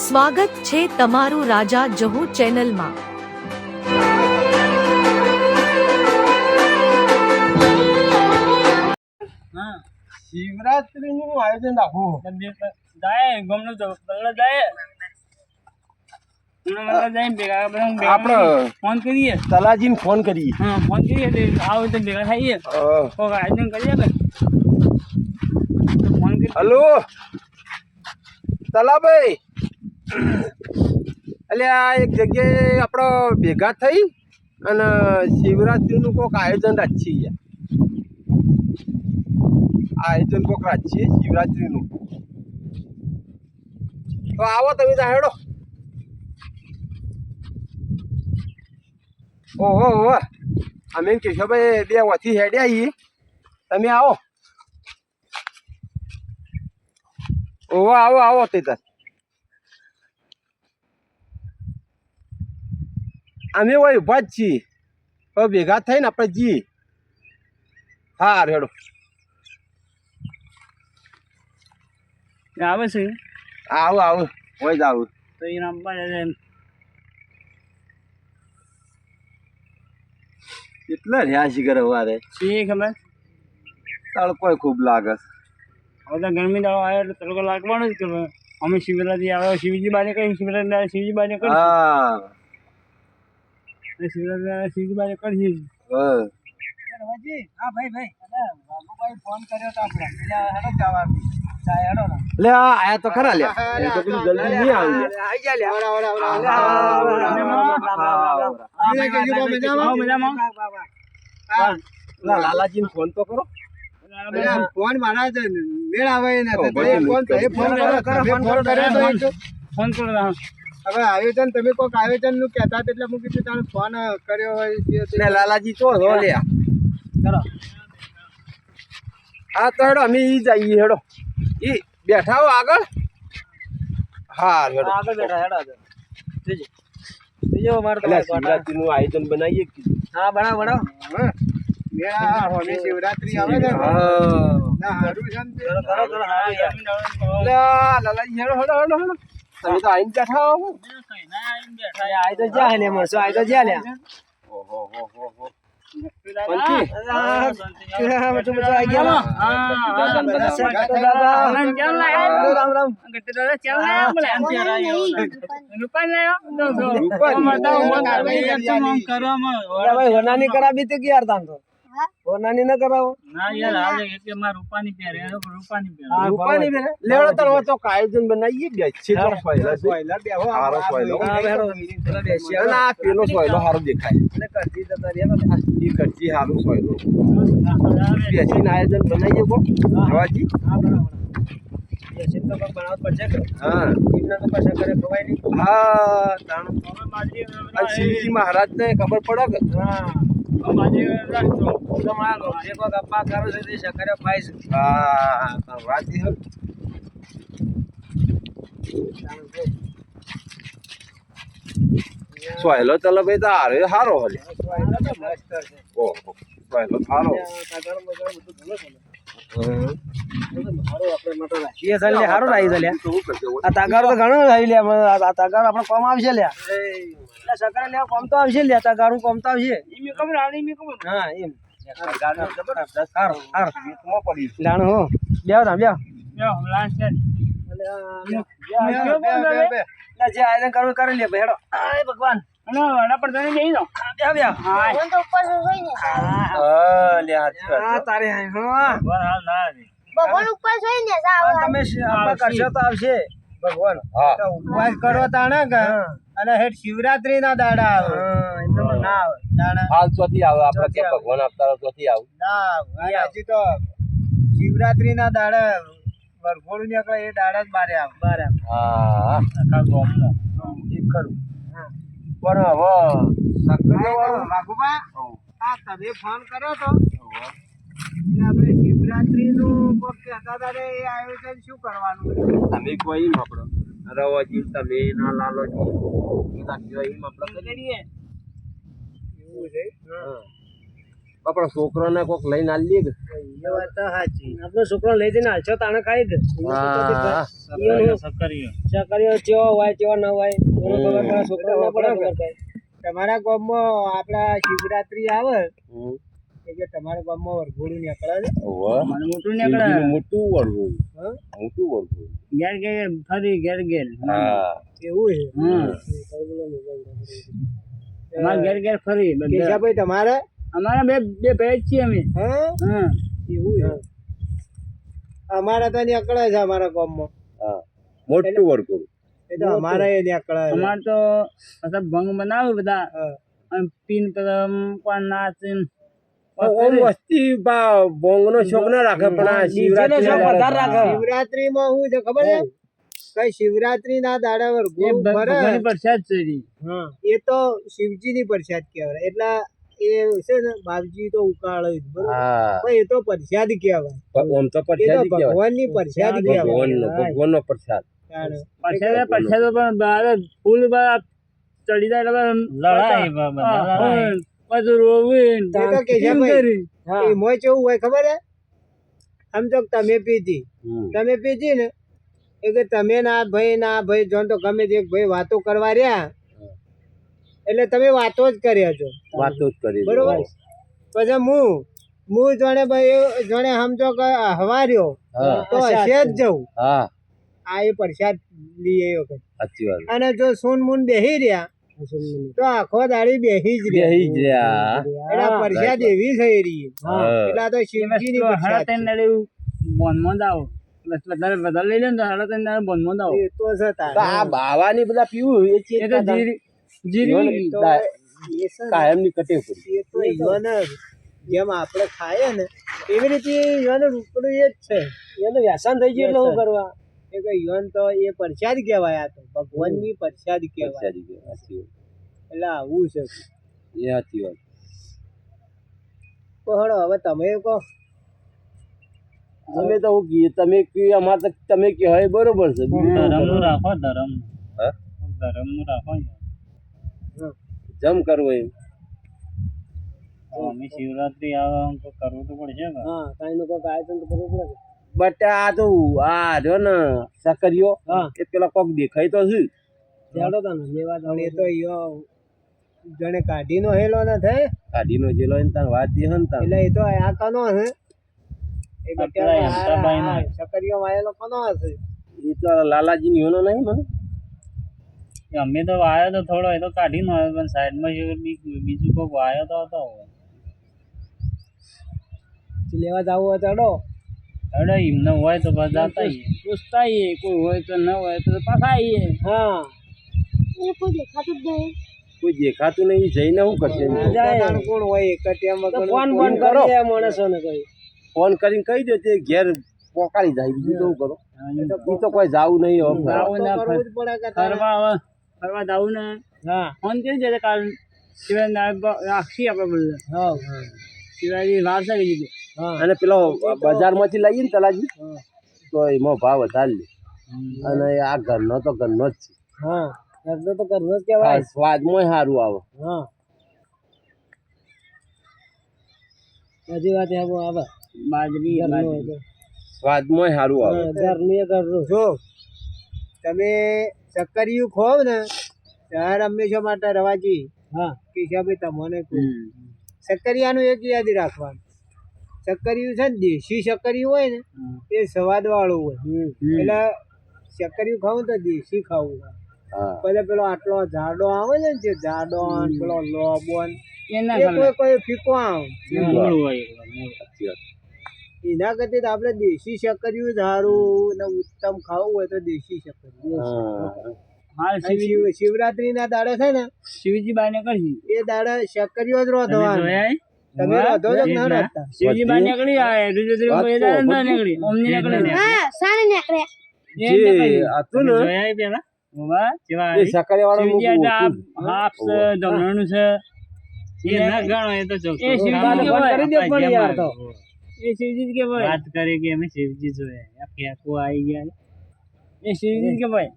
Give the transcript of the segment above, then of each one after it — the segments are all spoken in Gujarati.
સ્વાગત છે તમારું રાજા જહુ ચેનલમાં। શિવરાત્રી નું આયોજન રાખવું જાય ગમનું તો બગડા જાય આપણે ફોન કરીએ તલાજીને ફોન કરીએ। હા ફોન કરીએ આવો તો ભેગા થઈએ કોઈક આયોજન કરીએ કે ફોન કરી હલો તલાભાઈ, એટલે આ એક જગ્યાએ આપણે ભેગા થઈ અને શિવરાત્રીનું કોઈક આયોજન રાખીએ। આયોજન કોઈક રાખીએ શિવરાત્રીનું, તો આવો તમે ત્યાં હેડો। ઓહો ઓહો, અમે કેશવભાઈ બે વથી હેડ્યા છીએ, તમે આવો। ઓહો આવો આવો તે તાર અમે હોય ઊભા જ છીએ, હવે ભેગા થઈને આપણે જઈએ। હા હેડો આવે છે આવો આવો હોય જ આવું તો એ નામ કેટલા રહ્યા શિખર હવારે શી ખબર તડકો ખૂબ લાગે। હવે તો ગરમી દાડો આવે એટલે તડકો લાગવાનો જ કે અમે શિવરાત્રી આવે શિવજી બાને કઈ શિવરાત્રી શિવજી બાને કરી હા શિવરાત્રી શિવજી બાને કરીએ હા ભાઈ બાબુભાઈ ફોન કર્યો તો આપણે હેડો જવાનું હેડો ને લે આયા તો ખરા લે, એ તો પેલું જલ્દી નહીં આવી લાલાજી ફોન તો કરો। ફોન મારા મેળ આવે ને ફોન કરો હવે આયોજન તમે કોઈક આયોજન નું કહેતા એટલે હું કીધું તમે ફોન કર્યો હોય લાલાજી તો લો લે કરો હા તો હેડો અમે ઈ જઈએ હેડો ઈ બેઠા હો આગળ। હા હેડો આગળ બેઠા હેડો બીજો મારે શિવરાત્રી નું આયોજન બનાવીએ કીધું। હા બનાવો શિવરાત્રી આવે ને હા ના હારું છે ને તે. લાલાજી હેડો હેડો હેડો હેડો તમે તો આઈને બેઠા હો। આઈ તો જ્યાં લે મળશો આઈ તો જ્યાં લે ઓહો હો હો હો હોનાની કરાવી તો યાર તામ તો હોનાની ન કરાવો રૂપાની બેન લેવડો તો તો આયોજન બનાવીએ બે છે તો પહેલા બેહો હારો સોયલો ના પેલો સોયલો હારો દેખાય એટલે કરતી તો તારી ઈ કરજી હારું સોયલો બેસીને આયોજન બનાવીએ કો જવાજી। તો બનાવત પડશે કે હા એમના તો પાછા કરે ખવાય નહીં હા તાણ શિવજી મહારાજ ને ખબર પડે કે હા હા વાત સોયલો ચલો ભાઈ તો હારે હારો હલે ઓહો સોયલો હારો સારું લાવી છે આ તાગારો તો ઘણો લાવી લે આ તાગારો આપણે કોમ આવશે લ્યા સકરે લે કોમ તો આવશે લ્યા તાગારું કોમ તો આવશે હા એમ લાણો હો બેવ ના બેવ જે આયને કરવું કરી લે હેડો આય ભગવાન તારે ભગવાન ઉપર જોઈને તમે કરશો તો આવશે ભગવાન ઉપવાસ કરો તાણે કે અને હેઠ શિવરાત્રી ના દાડા આવે ના આવે દાડા હાલ ચોથી આવે આપણે કે ભગવાન આપતા ચોથી આવે ના હજી તો શિવરાત્રી ના દાડા વરઘોડું નીકળે એ દાડા જ બારે આવે હા એક કરું પણ હવે વાઘુબા આ તમે ફોન કર્યો તો આપણે શિવરાત્રી નું કોક કહેતા હતા એ આયોજન શું કરવાનું તમે કોઈ આપડે રવાજી તમે ના લાલોજી એમ આપણે કરી દઈએ એવું છે આપણા છોકરાને કોક લઈને આલીએ કે એ વાત તો સાચી. આપણો છોકરો લઈ જઈને હાલશો તાણે ખાઈ જ હા ચકરીઓ ચેવો હોય ચેવો ન હોય એનો ખબર પડે છોકરો ના પડે ખબર પડે. તમારા ગામમાં આપડા શિવરાત્રી આવે એટલે તમારા ગામમાં વરઘોડું નીકળે છે. મોટું નીકળે મોટું વળવું હા? મોટું વળવું ઘેર ઘેર ફરી ઘેર ઘેર હા એવું છે. અમારે ઘેર ઘેર ફરી બધા કેશાભાઈ તમારે અમારા બે બે ભાઈ જ છીએ અમે હા હા એવું છે. અમારે તો નીકળે છે અમારા ગામમાં. હા મોટું વળવું એ તો અમારે એ નીકળે છે. અમાર તો બધા ભંગ બનાવે બધા હા. અને પીન કદમ કોણ નાચીન ઓમ વસ્તી બોંગનો શોખ ના રાખે પણ આ શિવરાત્રી શિવરાત્રીમાં શું છે ખબર છે? કઈ શિવરાત્રી ના દાડા એ વરઘોડું ફરે. ભગવાનની પ્રસાદ છે ઈ. એ તો શિવજી ની પ્રસાદ કહેવાય. એટલે એ છે ને બાપજી તો ઉકાળે જ બરોબર. હા પણ એ તો પ્રસાદ કહેવાય. ઓમ તો એ તો પ્રસાદ કહેવાય ભગવાન ની પ્રસાદ કહેવાય. ભગવાનનો પ્રસાદ તાણે. પ્રસાદ પણ બહાર ફૂલ બહાર ચડી જાય એટલે લડાય બધું રોવીન એ તો કેશાભાઈ, એમાં કેવું હોય ખબર હે? સમજો કે તમે પીધી ને એ કે તમે ના ભાઈ જોન તો ગમે તે એક ભાઈ વાતો કરવા રહ્યા એટલે તમે વાતો જ કર્યા છો વાતો જ કરી બરોબર. પછી હું જોડે ભાઈ જોડે સમજો કે હવાર્યો તો હશે જ જવું. હા આ એ પ્રસાદ લઈએ એ વખત. સાચી વાત અને જો સોન મૂન બેહી રહ્યા તો આખો દાડી બેહી જ રહ્યા. બેહી ગયા એટલે આ પ્રસાદ એવી થઈ રહી એટલે આ તો શિવજી ની પ્રસાદ છે. વધારે લઈ લે ને તો સાડા ત્રણ દાડે બંધ આવો એ તો છે તારે. તો આ બાવાની બધા પીવું એ છે એ તો જીરી તો એ છે ને, કાયમ ની કટે પડી એ તો ઈવન જેમ આપણે ખાઈએ ને એવી રીતે ઈવન રૂપડું એ જ છે. એનું વ્યસન થઈ ગયું એટલે શું કરવા એ કે ઈવન તો એ પ્રસાદ કહેવાય. આ તો ભગવાન ની પ્રસાદ કહેવાય. સાચી વાત એટલે આવું છે. એ સાચી વાત તો હળો હવે તમે કહો. તમે તો હું કહીએ તમે કહીએ અમારે તો તમે કહેવાય બરોબર છે ધર્મ રાખો ધર્મ હા? ધર્મ નું રાખો જમ કરવો એમ અમે શિવરાત્રી આવે તો કરવું તો પડશે હા કઈ નું કોઈક આયોજન તો કરવું પડે. બટ આ તો આ રહ્યો ને સકરીઓ એ પેલા કોક દેખાય તો છે ચાલો તમે લેવા દો. એ તો ઈયો જણે કાઢીનો હેલો ન થાય કાઢીનો જેલો એને તાર વાત દે હન તાર એટલે એ તો આ કનો હે એ બટાકા સકરીઓ વાયેલો કનો હશે. એ તો લાલાજી ની હોનો નહીં મને અમે તો વાયો તો થોડો એ તો કાઢી નો પણ સાઈડ માં બીજું કોઈ વાયો તો હતો લેવા જવું હોય તો અડો. અડે એમને હોય તો બધા પૂછતા કોઈ હોય તો ન હોય તો પાછા આવીએ હા કોઈ દેખાતું નહીં જઈને શું કરશે કોણ હોય એક ફોન ફોન કરો. કરી માણસોને કઈ ફોન કરીને કહી દે તે ઘેર પોકાડી જાય બીજું તો શું કરો એ તો કોઈ જાવું નહીં હવે જાવું ના કરવું જ પડે કે તારે. ફરવા જાવું ને હા ફોન કરી દે કાલ સિવાય રાખશી આપણે બધું હા સિવાય વાર છે બીજું હા અને પેલો બજારમાંથી લાવીએ ને તલાજી તો એમાં ભાવ વધારે લે અને આ ઘરનો તો ઘરનો જ છે હા ઘરનો તો ઘરનો જ કહેવાય. આ સ્વાદમાં સારું આવે હા બધી વાત આવો આવે બાજરી ઘરનું હોય તો. સ્વાદમાં સારું આવે ઘરનું એ ઘરનું. જો તમે સક્કરિયું ખોવ ને ત્યારે હંમેશા માટે રવાજી હા કેશાભાઈ તમને કહું સક્કરિયાનું એક યાદ રાખવાનું. સક્કરિયું છે ને દેશી સક્કરિયું હોય ને એ સ્વાદ વાળું હોય એટલે સક્કરિયું ખાવું તો દેશી ખાવું. હા પછી પેલો આટલો જાડો આવે ને જે જાડો ને પેલો લોબો ને એ ના એ કોઈ ફીકો આવે. સાચી વાત. એના કરતા તો આપણે દેશી સક્કરિયું સારું ને ઉત્તમ ખાવું હોય તો દેશી સક્કરિયું. હાલ શિવરાત્રી ના દાડે છે ને શિવજી બાને કરશી એ દાડે સક્કરિયો જ રોધવાનું. તમે રોધો છો કે ના રોધતા? શિવજી બાને નીકળી આવે રુદ્ર એ દાડે ના નીકળી ઓમની નીકળી જે હતું ને જોયા પેલા બાબા જેવા એ સકરિયા શિવજી વાળા હાફ છે દમણનું છે એ ના ગણો એ તો એ શિવજી કરી દો પણ યાર તો. એ શિવજી કે ભાઈ વાત કરે કે અમે શિવજી જોયા આ ફેંકો આવી ગયા એ શિવજી કે ભાઈ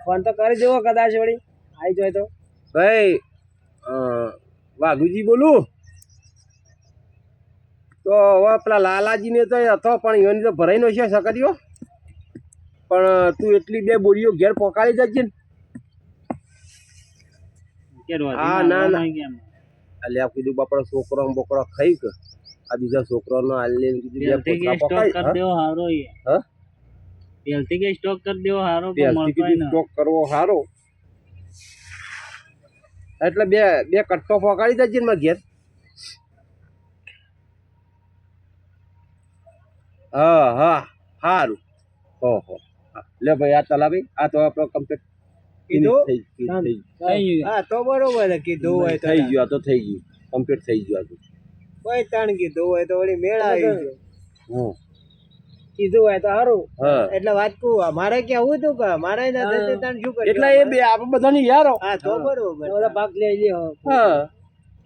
ફોન તો કરી દેવો કદાચ વળી આવી જાય તો. ભાઈ વાઘુજી બોલું તો હવે પેલા લાલાજીને તો હતો પણ એની તો ભરાઈ નો છે સકરીઓ પણ તું એટલી 2 બોરીઓ ઘેર પોકાળી જજે ને હા ના ના અલ્યા કીધું બાપડા છોકરો બોકરો ખાઈ કે આ બીજા છોકરાનો આલે કીધું 2 પોકા પોકાળી કર દેવો હારો હા તેલથી કે સ્ટોક કર દેવો હારો સ્ટોક કરવો હારો એટલે બે કટ્ટો પોકાળી જજે ને મારા ઘેર હા હા સારું ઓહો લે ભાઈ આ તલાવી આ તો આપણો કમ્પ્લીટ હા તો બરોબર કીધું હોય તો થઈ ગયું આ તો થઈ ગયું કમ્પ્લીટ થઈ ગયું આ તો કોઈ તાણ કીધું હોય તો વળી મેળ આવી ગયો કીધું હોય તો સારું હા એટલે વાત કહું અમારે કેવું હતું કે અમારે ના થતું તાણ શું કર્યું એટલે એ બે આપણે બધાની યારો હા તો બરોબર બધા ભાગ લઈ લ્યો હા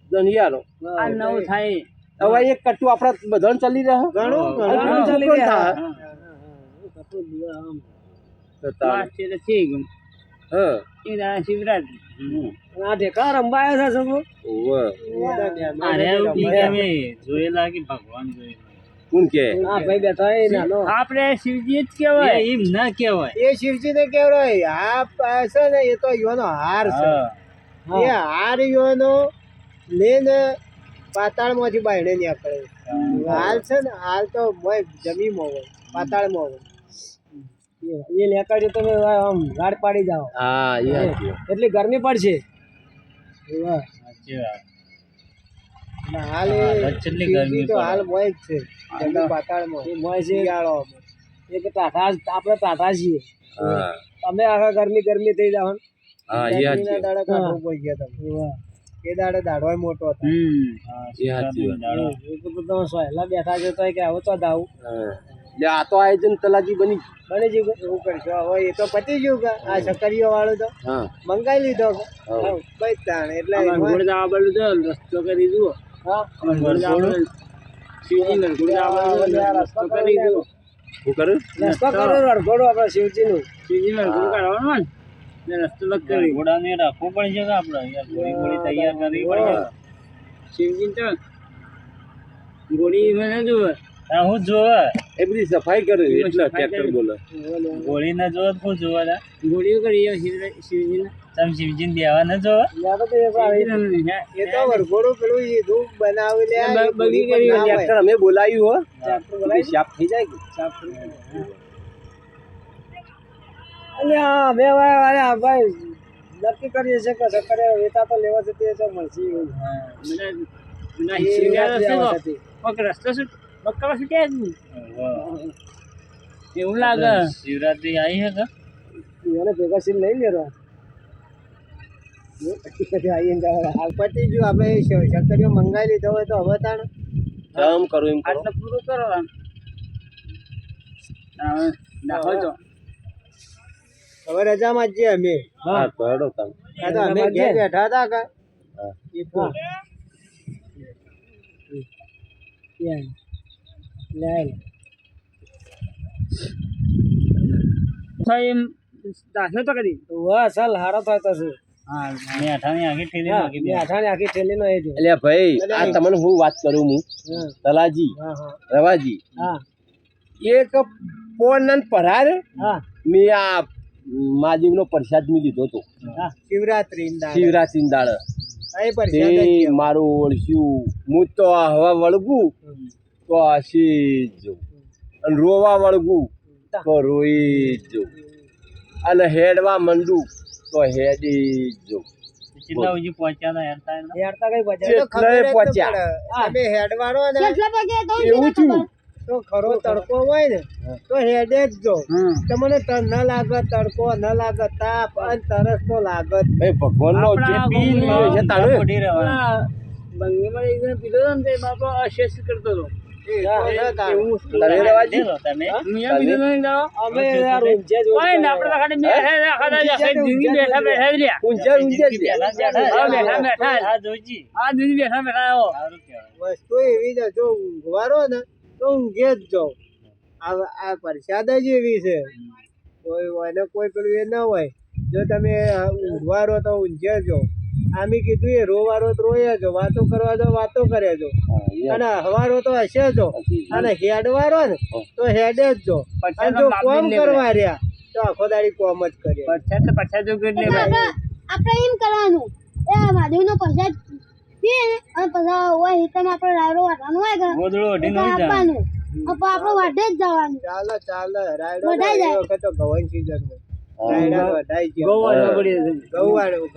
બધાની યારો આ નવું થાય હવે એક કટ્ટું આપણા બધાને ચાલી રહે ઘણું ચાલી રહ્યા હા શિવરાત્રી આ ઢેકા રંબાયા છે સગો જોયેલા કે ભગવાન જોયેલા કોણ કે હા ભાઈ બેઠા એ નાનો આપણે શિવજી જ કહેવાય એમ ના કહેવાય એ શિવજી ને કેવડાય આ છે ને એ તો યોનો હાર છે એ હાર યોનો લઈને પાતાળમાંથી બાયણે નીકળે હાલ છે ને હાલ તો જમીનમાં હોય પાતાળમાં હોય એ લેકાડી તમે આમ ગાડ પાડી જાઓ હા એટલી ગરમી પડશે હાલ તો હાલ મોય જ છે જમીન પાતાળમાં મોય છે શિયાળો એક ટાટા આપણે ટાટા છીએ તમે આખા ગરમી થઈ જાવ હા એ ગરમીના દાડે કાઢવું પડી ગયા તમે એ દાડે દાડવાય મોટો હતો સહેલા બેઠા છે તો કે આવો તો દાવું આ તો આયોજન તલાજી બની ગયું એવું કરશો હવે એ તો પતી ગયું કે આ સકરીઓ વાળું તો મંગાઈ લીધો બસ તાણ એટલે રસ્તો કરી દો રસ્તો કરી દો શું કરું રસ્તો કરો રડઘોડો આપણે શિવજી નું રસ્તો કરી ઘોડાને રાખવું પડશે કે આપણે ગોળી તૈયાર કરવી પડશે શિવજી તો ગોળી મને જોવે હું જોવે એ બધી સફાઈ કરે એટલે ટ્રેક્ટર બોલે ગોળી ના જોવે હું જોવા ગોળીઓ કરી શિવજી ને તમે શિવજી ને દેવા ના જોવે એ તો વરઘોડું પેલું એ ધૂપ બનાવી લે બગી કરી ટ્રેક્ટર અમે બોલાવ્યું હો સાફ થઈ જાય કે અલ્યા અમે ભાઈ નક્કી કરીએ છીએ કે સકરે વેતા તો લેવા જતી તો મળશે રસ્તો શું બક્કા શું કે એવું લાગે શિવરાત્રી આવી હે એને ભેગા સીન લઈ લેરો પતી ગયું આપણે સકરીઓ મંગાવી લીધો હોય તો હવે તાણ કામ કરું એમ આટલે પૂરું કરો નાખો છો હવે રજામાં જ છીએ અમે હા તો હેડો તમે અમે ઘેર બેઠા હતા કે દાખલો તો કરી વાહ ચાલ હારો થાય તો શું આખી ઠેલી નો એ જો એટલે ભાઈ આ તમને હું વાત કરું હું તલાજી રવાજી એક પોનન પરાર મેં આ માજીવનો પ્રસાદ મેં લીધો હતો શિવરાત્રી દાડે મારું ઓળખ્યું હું તો હવા વળગું તો હસી જવું અને રોવા વળગું તો રોઈ જવું અને હેડવા મંડું તો હેડી જવું એવું થયું તો ખરો તડકો હોય ને તો હેડે જ જો તમને ન લાગે તડકો ન લાગે તાપ અને તરસ તો લાગે ભગવાન નો પીધો ને બાપા અશેષ કરતો હતો વસ્તુ એવી છે જો ઊંઘવારો ને તો ઊંઘે જ જાઓ આ પ્રસાદ જ એવી છે કોઈ હોય ને કોઈ પેલું એ ના હોય જો તમે ઊંઘવારો તો ઊંઘે જ જાઓ આમી કીધું એ રોવારો તો રોય જો, વાતો કરવા જો વાતો કરે જો, અને હવારો તો હશે જો, અને હેડવારો ને તો હેડે જ જો, અને જો કોમ કરવા રહ્યા તો આખો દાડી કોમ જ કરે. આપણે એમ કરવાનું એ માધવી નો પ્રસાદ પીએ ને અને પછી ઓય હિતમ આપણે રાયડો વાટવાનું હોય કે આપવાનું આપણે વાટે જ જવાનું. ચાલે ચાલે રાયડો વઢાઈ જાય. એ વખત તો ઘઉંની season માં રાયડા વઢાઈ ગયા.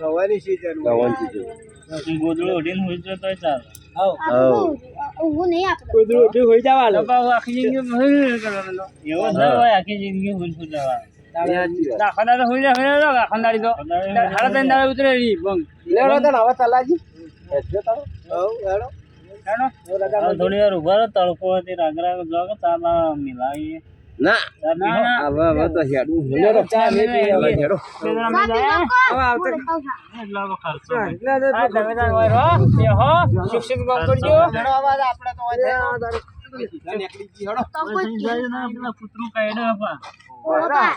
ઘઉંની season માં. ઊંઘું નહીં આપણે. કૂતરું ઉઠી હોઈ જવાનું. લેવડો તો હવે તલાજી. હઉ, હેડો. થોડી વાર ઉભા રહો, તડકો હતી રાગરા જો ચાલા મિલાવીએ. ના હવે તો હેડું. લેવડો ચા લે પી હવે. હેડો. હવે આવતો. શિક્ષિત કામ કરજો. હેડો અવાજ આપણે તો વાંચે. કૂતરું કાઢ્યો આપા. ઓપા.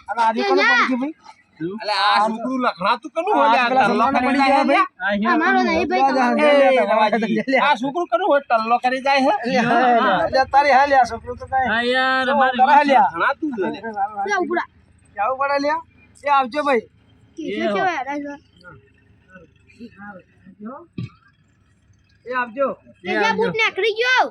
અને આજે કોને પડી ગયું ભાઈ? અલે આ છોકરું લખણાતું કનું હોય આ પેલા સલાને પડી ગયા ભાઈ. અમારો નહીં ભાઈ તમારો. આ છોકરું કનું હોય ટલ્લો કરી જાય હે એટલે તારી હાલ લ્યા છોકરું તો કાંઈ. હા યાર તારા અમારે લ્યા. લખણાતું છે ને. લે ઉપડા. જાવું પડે લ્યા. એ આવજો ભાઈ. કિસ્સો કેવો યાર છે? એ આવજો. તે બૂટ નીકળી ગયો.